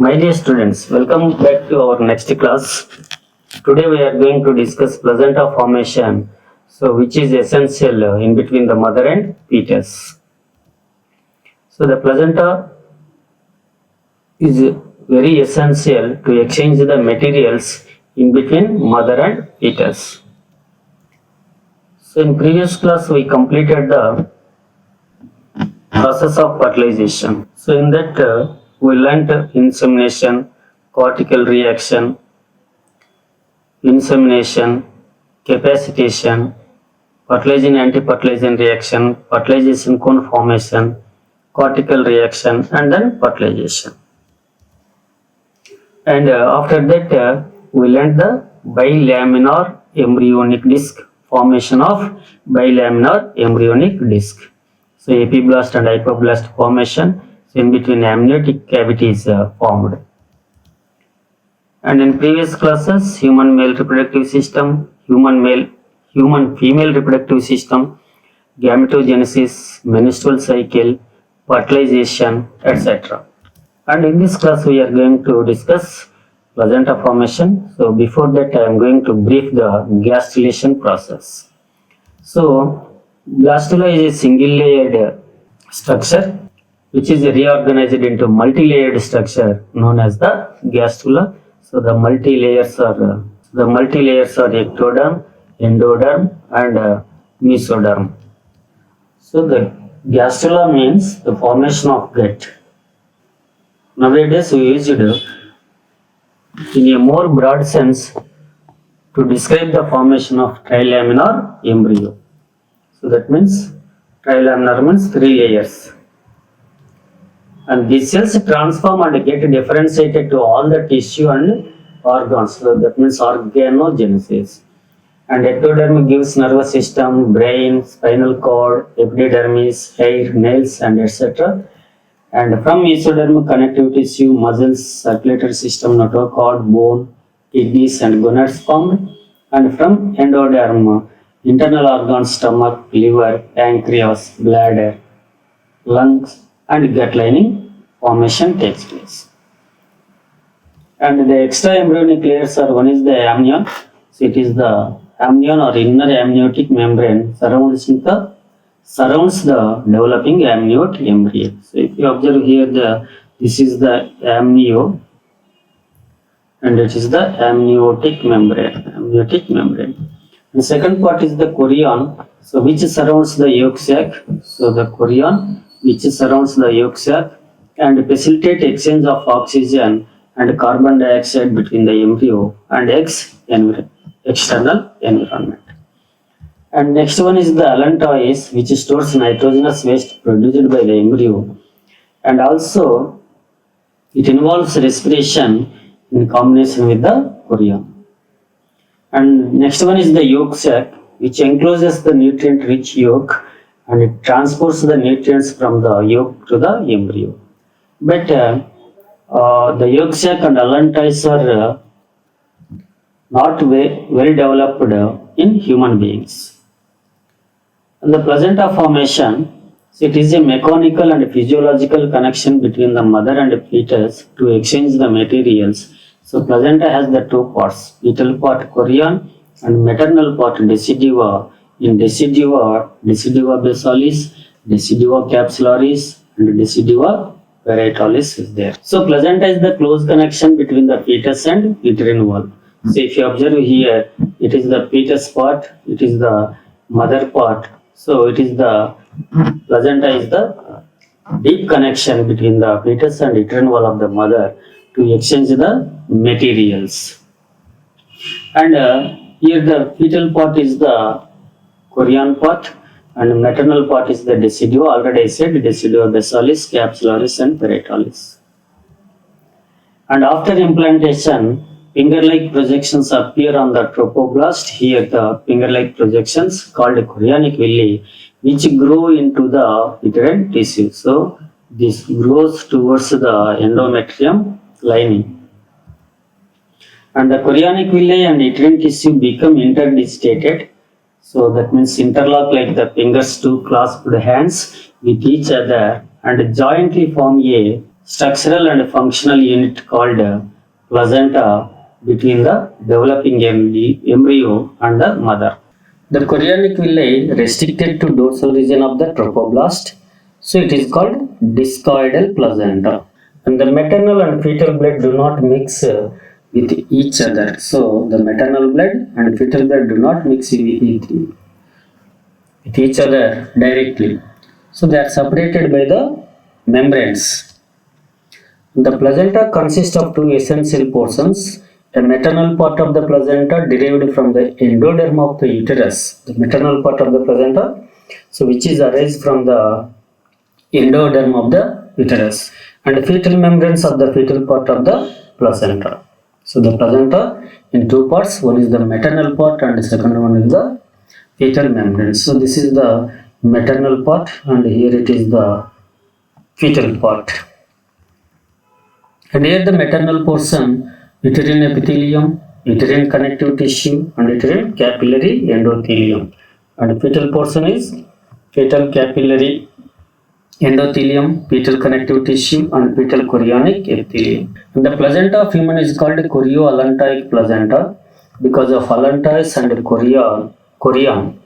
My dear students, welcome back to our next class. Today we are going to discuss placenta formation, which is essential in between the mother and fetus. So the placenta is very essential to exchange the materials in between mother and fetus. So in previous class we completed the process of fertilization. So in that we learnt insemination, cortical reaction, insemination, capacitation, fertilizing anti-fertilizing reaction, fertilization cone formation, cortical reaction, and then fertilization. And after that we learned the bilaminar embryonic disc, formation of bilaminar embryonic disc. So epiblast and hypoblast formation, so in between amniotic cavity is formed. And in previous classes, human male reproductive system, human female reproductive system, gametogenesis, menstrual cycle, fertilization, etc. And in this class we are going to discuss placenta formation. So before that I am going to brief the gastrulation process. So blastula is a single layered structure which is reorganized into multi-layered structure known as the gastrula. So the multi-layers are ectoderm, endoderm, and mesoderm. So the gastrula means the formation of gut. Nowadays we use it in a more broad sense to describe the formation of trilaminar embryo. So that means trilaminar means 3 layers. And these cells transform and get differentiated to all the tissue and organs. So that means organogenesis. And ectoderm gives nervous system, brain, spinal cord, epidermis, hair, nails, and etc. And from mesoderm connective tissue, muscles, circulatory system, notochord, bone, kidneys, and gonads formed. And from endoderm, internal organs, stomach, liver, pancreas, bladder, lungs, and gut lining formation takes place. And the extra embryonic layers are, one is the amnion. So it is the amnion or inner amniotic membrane surrounds the developing amniote embryo. So if you observe here, this is the amnio, and it is the amniotic membrane. The second part is the chorion, so which surrounds the yolk sac. So the chorion which surrounds the yolk sac and facilitate exchange of oxygen and carbon dioxide between the embryo and external environment. And next one is the allantois, which stores nitrogenous waste produced by the embryo, and also it involves respiration in combination with the chorion. And next one is the yolk sac, which encloses the nutrient-rich yolk and it transports the nutrients from the yolk to the embryo. But the yolk sac and allantois are not well developed in human beings. And the placenta formation, so it is a mechanical and physiological connection between the mother and the fetus to exchange the materials. So placenta has the 2 parts, fetal part chorion and maternal part decidua. In decidua basalis, decidua capsularis, and decidua parietalis is there. So placenta is the close connection between the fetus and uterine wall. So if you observe here, it is the fetus part, it is the mother part. So it is the placenta is the deep connection between the fetus and uterine wall of the mother to exchange the materials. And here the fetal part is the chorion part and maternal part is the decidua. Already I said decidua basalis, capsularis, and parietalis. And after implantation, finger-like projections appear on the trophoblast. Here the finger-like projections called chorionic villi, which grow into the uterine tissue. So this grows towards the endometrium lining. And the chorionic villi and uterine tissue become interdistated. So that means interlock like the fingers to clasped hands with each other and jointly form a structural and functional unit called placenta between the developing embryo and the mother. The chorionic villi restricted to dorsal region of the trophoblast, so it is called discoidal placenta. And the maternal and fetal blood do not mix with each other. So the maternal blood and fetal blood do not mix with each other directly. So they are separated by the membranes. The placenta consists of two essential portions. A maternal part of the placenta derived from the endoderm of the uterus. The maternal part of the placenta, so which is arised from the endoderm of the uterus, and fetal membranes of the fetal part of the placenta. So the placenta in two parts, one is the maternal part and the second one is the fetal membrane. So this is the maternal part and here it is the fetal part. And here the maternal portion, uterine epithelium, uterine connective tissue and uterine capillary endothelium. And fetal portion is fetal capillary endothelium, fetal connective tissue and fetal chorionic epithelium. And the placenta of human is called chorioallantoic placenta because of allantois and chorion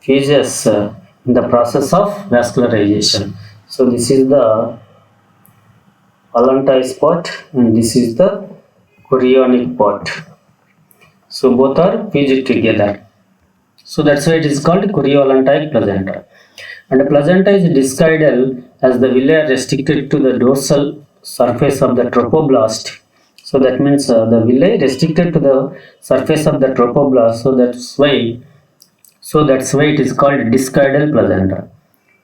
fuses in the process of vascularization. So this is the allantois part and this is the chorionic part. So both are fused together. So that's why it is called chorioallantoic placenta. And the placenta is discoidal as the villi are restricted to the dorsal surface of the trophoblast. So that means the villi restricted to the surface of the trophoblast. So that's why it is called discoidal placenta.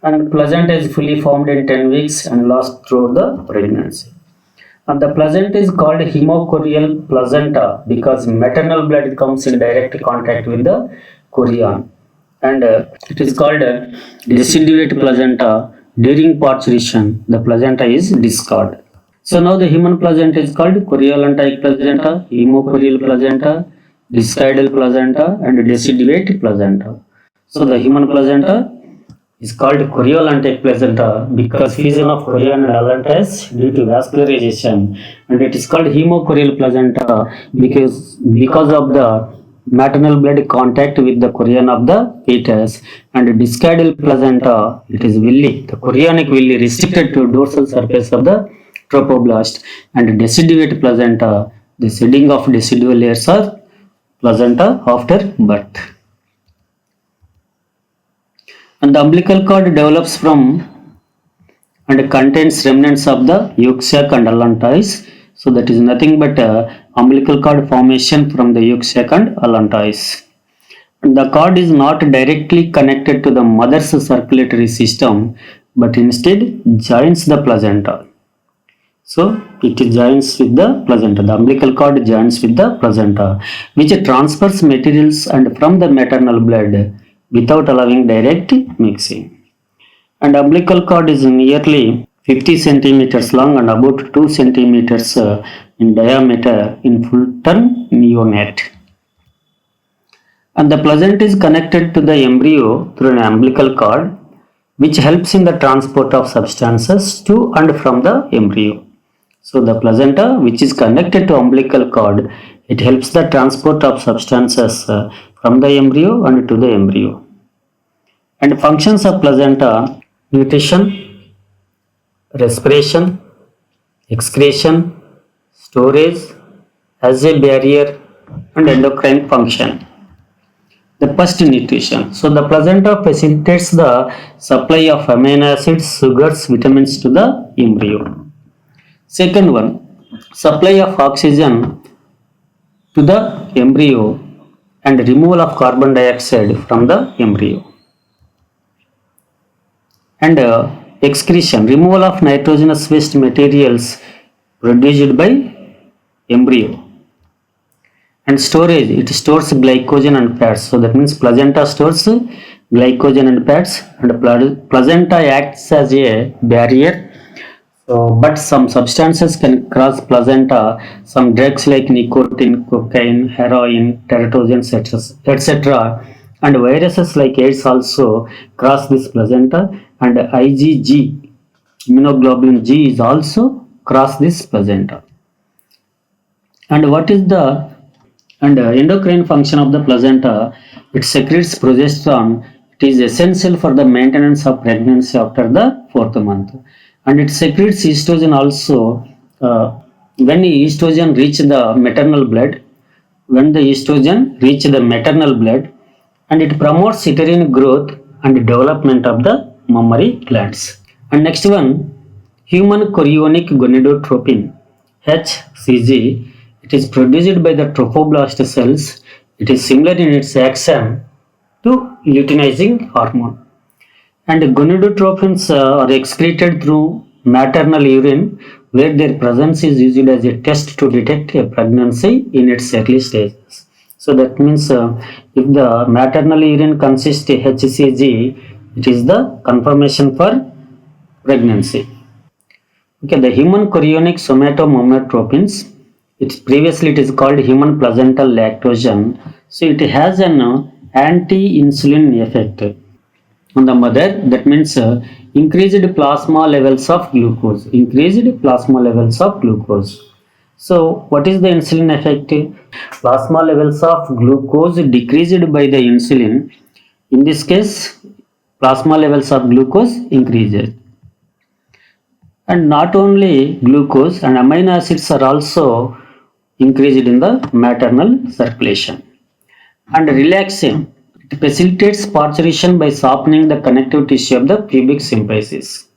And placenta is fully formed in 10 weeks and lasts through the pregnancy. And the placenta is called hemochorial placenta because maternal blood comes in direct contact with the chorion. And it is called deciduate placenta. During parturition, the placenta is discarded. So now the human placenta is called chorioallantoic placenta, hemochorial placenta, discoidal placenta and deciduate placenta. So the human placenta is called chorioallantoic placenta because fusion of chorion and allantois due to vascularization, and it is called hemochorial placenta because of the maternal blood contact with the chorion of the fetus, and discoidal placenta, it is villi, the chorionic villi restricted to dorsal surface of the trophoblast, and deciduate placenta, the shedding of decidual layers of placenta after birth. And the umbilical cord develops from and contains remnants of the yolk sac and allantois. So that is nothing but umbilical cord formation from the yolk sac and allantois. And the cord is not directly connected to the mother's circulatory system, but instead joins the placenta. So it joins with the placenta. The umbilical cord joins with the placenta, which transfers materials and from the maternal blood without allowing direct mixing. And umbilical cord is nearly 50 centimeters long and about 2 centimeters in diameter in full-term neonate. And the placenta is connected to the embryo through an umbilical cord, which helps in the transport of substances to and from the embryo. So the placenta, which is connected to umbilical cord, it helps the transport of substances from the embryo and to the embryo. And functions of placenta: nutrition, respiration, excretion, storage, as a barrier, and endocrine function. The first, nutrition. So the placenta facilitates the supply of amino acids, sugars, vitamins to the embryo. Second one, supply of oxygen to the embryo and removal of carbon dioxide from the embryo. And excretion, removal of nitrogenous waste materials produced by embryo. And storage, it stores glycogen and fats. So that means placenta stores glycogen and fats, and placenta acts as a barrier. So, but some substances can cross placenta, some drugs like nicotine, cocaine, heroin, teratogens, etc. And viruses like AIDS also cross this placenta, and IgG, immunoglobulin G, is also cross this placenta. And what is the endocrine function of the placenta? It secretes progesterone. It is essential for the maintenance of pregnancy after the 4th month, and it secretes estrogen also. When estrogen reach the maternal blood, and it promotes uterine growth and development of the mammary glands. And next one, human chorionic gonadotropin, HCG. It is produced by the trophoblast cells. It is similar in its action to luteinizing hormone. And gonadotropins are excreted through maternal urine, where their presence is used as a test to detect a pregnancy in its early stages. So that means if the maternal urine consists of HCG, it is the confirmation for pregnancy. Okay, the human chorionic somatomyotropins, it is called human placental lactogen. So it has an anti-insulin effect on the mother. That means increased plasma levels of glucose. So what is the insulin effect? Plasma levels of glucose decreased by the insulin. In this case, plasma levels of glucose increases. And not only glucose, and amino acids are also increased in the maternal circulation. And relaxin, it facilitates parturition by softening the connective tissue of the pubic symphysis.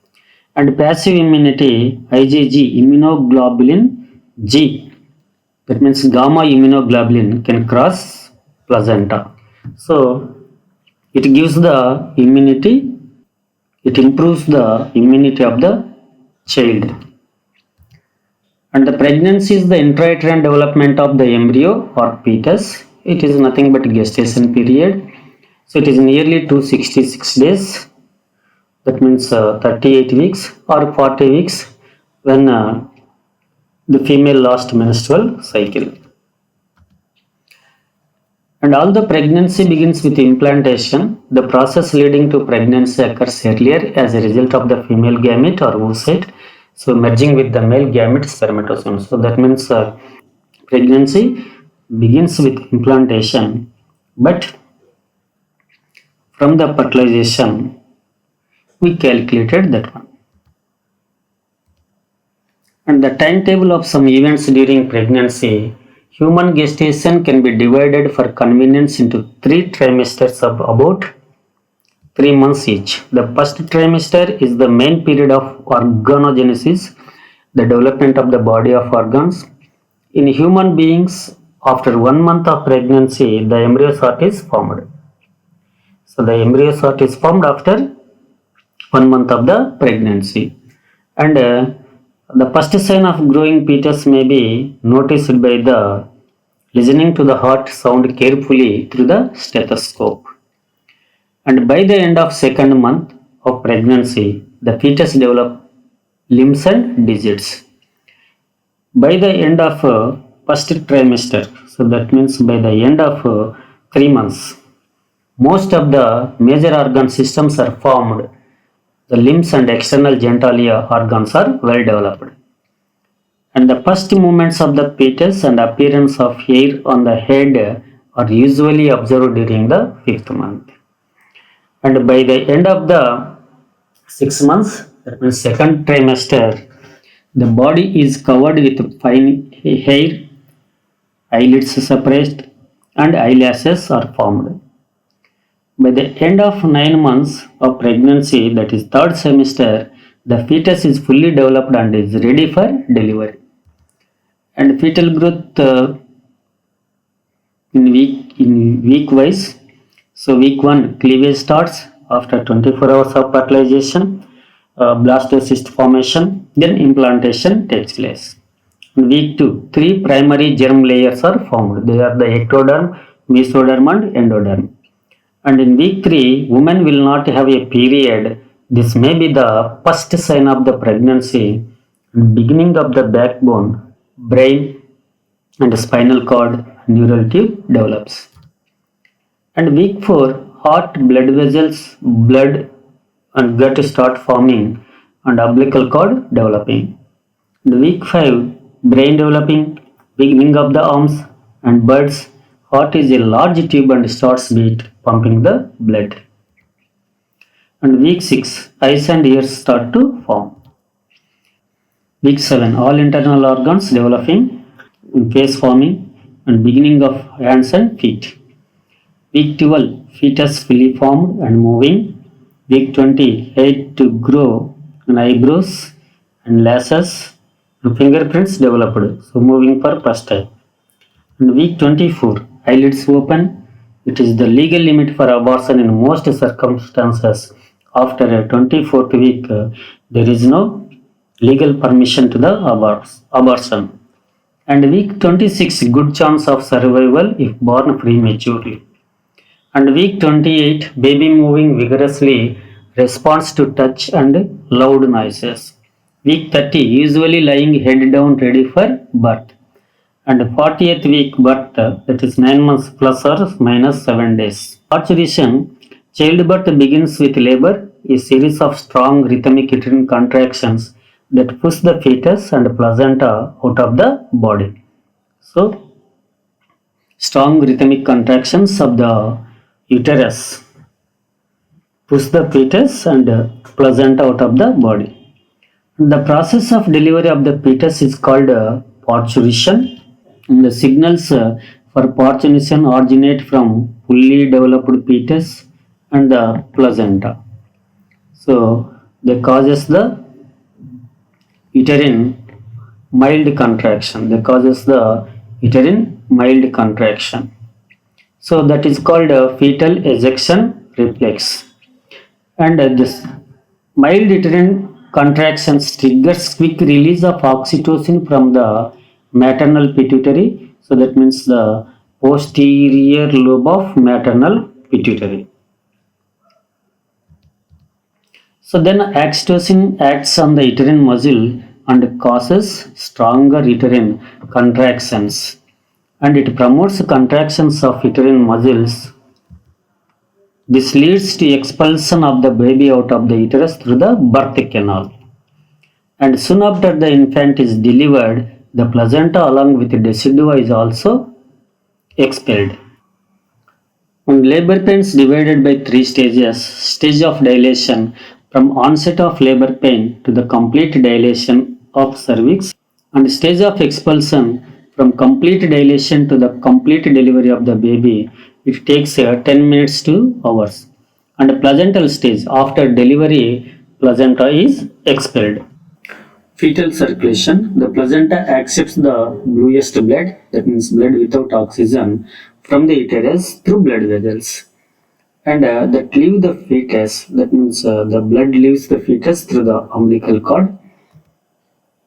And passive immunity, IgG, immunoglobulin G, that means gamma immunoglobulin, can cross placenta. So it gives the immunity, it improves the immunity of the child. And the pregnancy is the intrauterine development of the embryo or fetus. It is nothing but gestation period. So it is nearly 266 days. That means 38 weeks or 40 weeks when the female last menstrual cycle. And all the pregnancy begins with implantation. The process leading to pregnancy occurs earlier as a result of the female gamete or oocyte, so merging with the male gamete spermatosome. So that means pregnancy begins with implantation, but from the fertilization we calculated that one. And the timetable of some events during pregnancy. Human gestation can be divided for convenience into 3 trimesters of about 3 months each. The first trimester is the main period of organogenesis, the development of the body of organs. In human beings, after 1 month of pregnancy, the embryo sac is formed. So the embryo sac is formed after 1 month of the pregnancy. And the first sign of growing fetus may be noticed by the listening to the heart sound carefully through the stethoscope. And by the end of 2nd month of pregnancy, the fetus develops limbs and digits. By the end of first trimester, so that means by the end of 3 months, most of the major organ systems are formed. The limbs and external genitalia organs are well developed. And the first movements of the fetus and appearance of hair on the head are usually observed during the 5th month. And by the end of the 6 months, that means 2nd trimester, the body is covered with fine hair, eyelids suppressed, and eyelashes are formed. By the end of 9 months of pregnancy, that is 3rd semester, the fetus is fully developed and is ready for delivery. And fetal growth in week wise. So week 1, cleavage starts after 24 hours of fertilization, blastocyst formation, then implantation takes place. In week 2, 3 primary germ layers are formed. They are the ectoderm, mesoderm and endoderm. And in week 3, women will not have a period. This may be the first sign of the pregnancy, beginning of the backbone, brain and spinal cord, neural tube develops. And week 4, heart, blood vessels, blood and gut start forming and umbilical cord developing. And week 5, brain developing, beginning of the arms and bird's heart is a large tube and starts beat, pumping the blood. And week 6, eyes and ears start to form. Week 7, all internal organs developing, face forming, and beginning of hands and feet. Week 12, fetus fully formed and moving. Week 20, head to grow, and eyebrows and lashes and fingerprints developed. So moving for first time. And week 24, eyelids open. It is the legal limit for abortion in most circumstances. After a 24th week, there is no legal permission to the abortion. And week 26, good chance of survival if born prematurely. And week 28, baby moving vigorously, responds to touch and loud noises. Week 30, usually lying head down ready for birth. And 40th week birth, that is 9 months plus or minus 7 days. Parturition, childbirth begins with labor, a series of strong rhythmic uterine contractions that push the fetus and placenta out of the body. So, strong rhythmic contractions of the uterus push the fetus and placenta out of the body. The process of delivery of the fetus is called parturition. And the signals for parturition originate from fully developed fetus and the placenta. So they causes the uterine mild contraction. So that is called fetal ejection reflex. And this mild uterine contractions triggers quick release of oxytocin from the maternal pituitary. So that means the posterior lobe of maternal pituitary. So then oxytocin acts on the uterine muscle and causes stronger uterine contractions, and it promotes contractions of uterine muscles. This leads to expulsion of the baby out of the uterus through the birth canal. And soon after the infant is delivered, the placenta along with the decidua is also expelled. And labor pains divided by 3 stages. Stage of dilation, from onset of labor pain to the complete dilation of cervix, and stage of expulsion, from complete dilation to the complete delivery of the baby. It takes 10 minutes to hours. And placental stage, after delivery, placenta is expelled. Fetal circulation, the placenta accepts the bluest blood, that means blood without oxygen, from the uterus through blood vessels. And that leave the fetus, that means the blood leaves the fetus through the umbilical cord.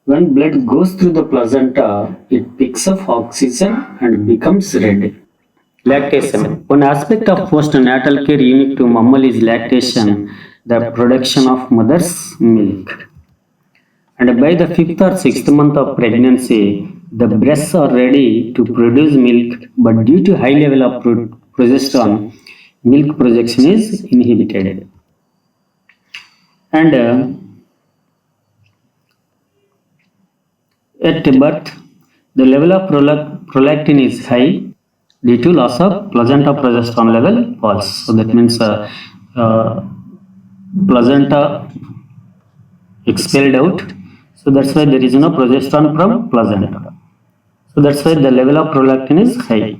When blood goes through the placenta, it picks up oxygen and becomes red. Lactation. One aspect of postnatal care unique to mammal is lactation, the production of mother's milk. And by the 5th or 6th month of pregnancy, the breasts are ready to produce milk, but due to high level of progesterone, milk production is inhibited. And at birth, the level of prolactin is high due to loss of placenta progesterone level falls. So that means placenta expelled out. So that's why there is no progesterone from placenta. So that's why the level of prolactin is high.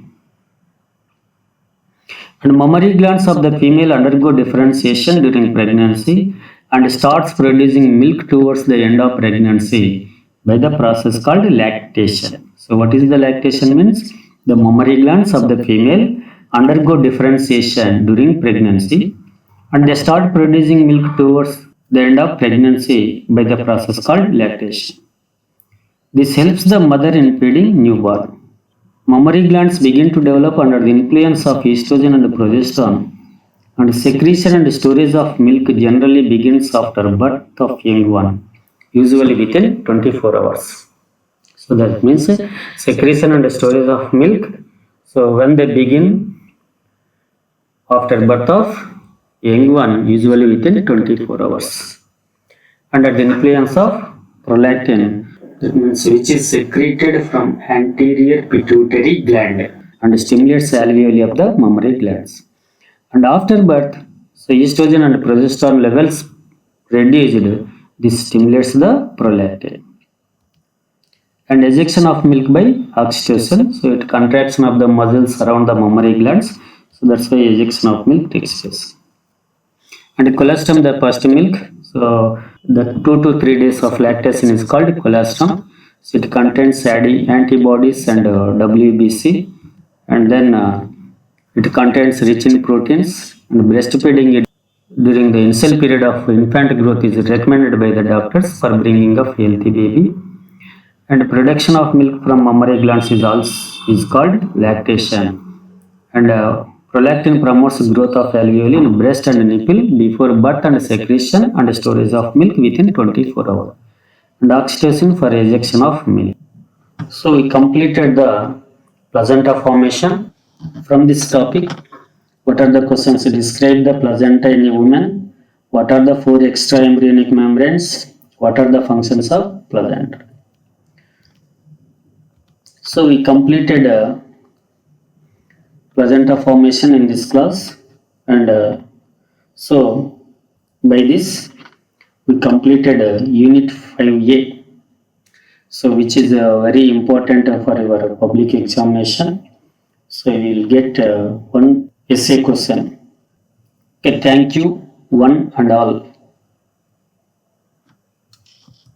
And mammary glands of the female undergo differentiation during pregnancy and starts producing milk towards the end of pregnancy by the process called lactation. So what is the lactation means? The mammary glands of the female undergo differentiation during pregnancy and they start producing milk towards the end of pregnancy by the process called lactation. This helps the mother in feeding newborn. Mammary glands begin to develop under the influence of estrogen and progesterone, and secretion and storage of milk generally begins after birth of young one, usually within 24 hours. So that means secretion and storage of milk. So when they begin after birth of young one, usually within 24 hours. Under the influence of prolactin, That means which is secreted from anterior pituitary gland and stimulates alveoli of the mammary glands. And after birth, so estrogen and progesterone levels reduced. This stimulates the prolactin. And ejection of milk by oxytocin, so it contraction of the muscles around the mammary glands, so that's why ejection of milk takes place. And colostrum, the first milk, so the 2 to 3 days of lactation is called colostrum, so it contains antibodies and WBC, and then it contains rich in proteins, and breastfeeding it during the initial period of infant growth is recommended by the doctors for bringing of healthy baby. And production of milk from mammary glands is called lactation. And prolactin promotes growth of alveoli in breast and nipple before birth and secretion and storage of milk within 24 hours. And oxytocin for ejection of milk. So we completed the placenta formation. From this topic, what are the questions? Describe the placenta in a woman. What are the 4 extra embryonic membranes? What are the functions of placenta? So we completed placenta formation in this class, and so by this we completed unit 5A, so which is very important for your public examination. So you will get one essay question. Okay, thank you one and all.